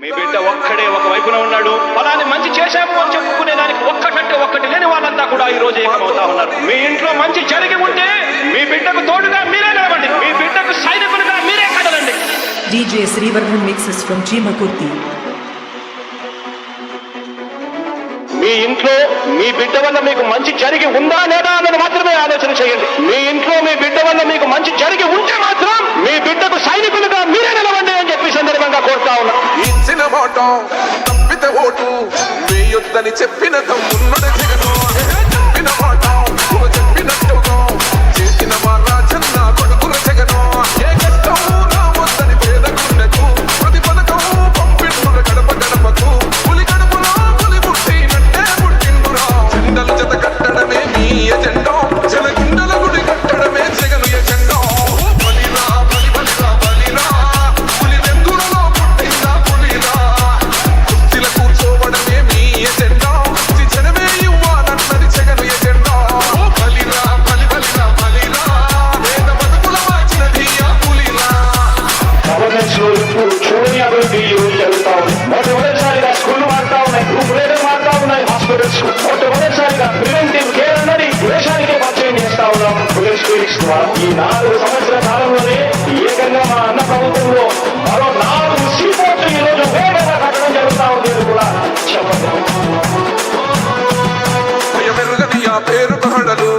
మీ బిడ్డ ఒక్కడే ఒక వైపున ఉన్నాడు. ఫలాన్ని మంచి చేశాము అని చెప్పుకునే దానికి ఒక్కటంటే ఒక్కటి లేని వాళ్ళంతా కూడా ఈ రోజు ఏకమవుతా ఉన్నారు. మీ ఇంట్లో మంచి జరిగి ఉంటే మీ బిడ్డకు తోడుగా మీరే నిలవండి. మీ బిడ్డకు సైనికులుగా మీరే కదలండి. DJ Srivarman mixes from Chimakurti. మీ ఇంట్లో మీ బిడ్డ వల్ల మీకు మంచి జరిగి ఉందా లేదా అన్నది మాత్రమే ఆలోచన చేయండి. మీ ఇంట్లో మీ బిడ్డ వల్ల మీకు మంచి జరిగి ఉంటే మాత్రం మీ బిడ్డకు సైనికులుగా మీరే నిలవండి అని చెప్పి సందర్భంగా కోరుతా ఉన్నా. ఇచ్చిన మాట తప్పితే ఓటు వేయొద్దని చెప్పిన తమ్మున్నడ జగను చెప్పిన మాట చెప్పినట్టుగా చేసిన మా రాజన్న కొడుకుల జగను ఏ కష్టం రావద్దని పేదకుండకు ప్రతి పథకం పంపిండుల గడప గడపకు పులి గడపలో పులి పుట్టినట్టే పుట్టిండురా జెండలు జత కట్టడమే మీ ఎజెండా జనగుండల గుడి కట్టడమే జగను ఎజెండా బలిరా బలి బలిరా బలిరా పులి వెందులలో పుట్టిందా పులిరా కుర్చీల కూర్చోవడమే మీ ఎజెండా జనమే ఇవ్వాలన్నది జగను ఎజెండా బలిరా బలి బలిరా బలిరా వేద బతుకుల మార్చినది ఆ పులిరా. గవర్నెన్స్ లో ఇప్పుడు చూడని అభివృద్ధి ఈ రోజు జరుగుతా ఉంది. మొట్టమొదటిసారిగా స్కూళ్లు మారుతా ఉన్నాయి, గ్రూప్ లీడర్ మారుతా ఉన్నాయి, హాస్పిటల్స్ మొట్టమొదటిసారిగా ప్రివెంటివ్ కేర్ అన్నది దేశానికే పరిచయం చేస్తా ఉన్నాం పోలీస్ క్లినిక్స్ ద్వారా. ఈ 4 సంవత్సరాల కాలంలోనే ఏకంగా మా అన్న ప్రభుత్వంలో మరో 4 సీపోర్ట్లు ఈ రోజు వేగంగా కట్టడం జరుగుతా ఉంది అని కూడా చెప్పండి. భయమెరుగని ఆ పేరు తహడలు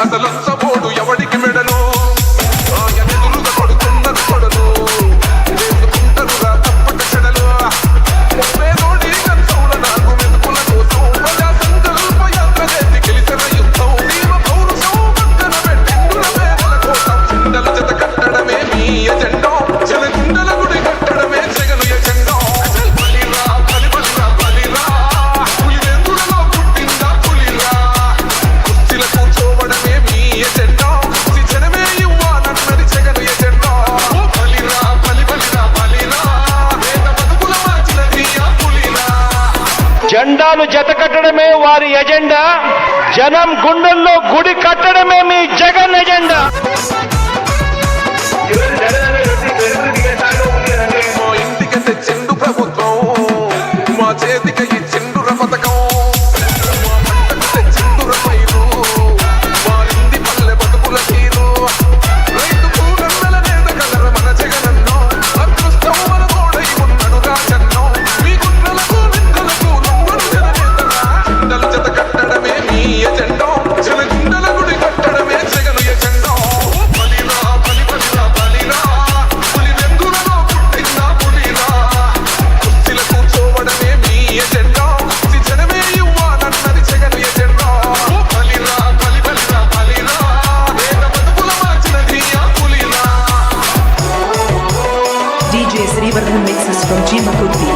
అసలంచబోడు ఎవడికి మెడలు ఆయనెదురుగా కొడుతున్నారు కొడలు వేసుకుంటారుగా తప్పక చెడలు పేదోడి కంచౌల నాకు మెతుకుల కోసం ప్రజా సంకల్ప యాత్ర చేసి గెలిచిన యుద్ధం దీవ పౌరుషం పక్కన పెట్టిండుల పేదల కోసం చిండలు జత కట్టడమే మీ ఎజెండా జనగుండల గుడి కట్టడమే జగను ఎజెండా బలిరా బలి బలిరా బలిరా పులి వెందులలో పుట్టిందా పులిరా కుర్చీల కూర్చోవడమే మీ ఎజెండా జనమే ఇవ్వాలన్నది జగను ఎజెండా బలిరా బలి బలిరా బలిరా వేద బతుకుల మార్చినది ఆ పులిరా. జెండాలు జత కట్టడమే వారి ఎజెండా, జనం గుండెల్లో గుడి కట్టడమే మీ జగన్ ఎజెండా. మా ఇంటికి తెచ్చిండు ప్రభుత్వం మా చేతికి ఇచ్చిండుర పథకం మా పంటకు తెచ్చిండుర పైరు మారింది పల్లె బతుకుల తీరు రైతు కూరన్నల నేత కలర మన జగనన్నో అదృష్టం మన తోడై ఉన్నడు రాజన్నో మీ గుండెలకు నిందలకు నవ్వరు జననేతరా చిండలు జత కట్టడమే మీ ఎజెండా జనగుండల గుడి కట్టడమే జగను ఎజెండా బలిరా బలి బలిరా బలిరా పులి వెందులలో పుట్టిందా పులిరా కుర్చీల కూర్చోవడమే మీ ఎజెండా జనమే ఇవ్వాలన్నది జగను ఎజెండా బలిరా బలి బలిరా బలిరా వేద బతుకుల మార్చినది ఆ పులిరా. DJ Srivarman mixes from Chimakurti.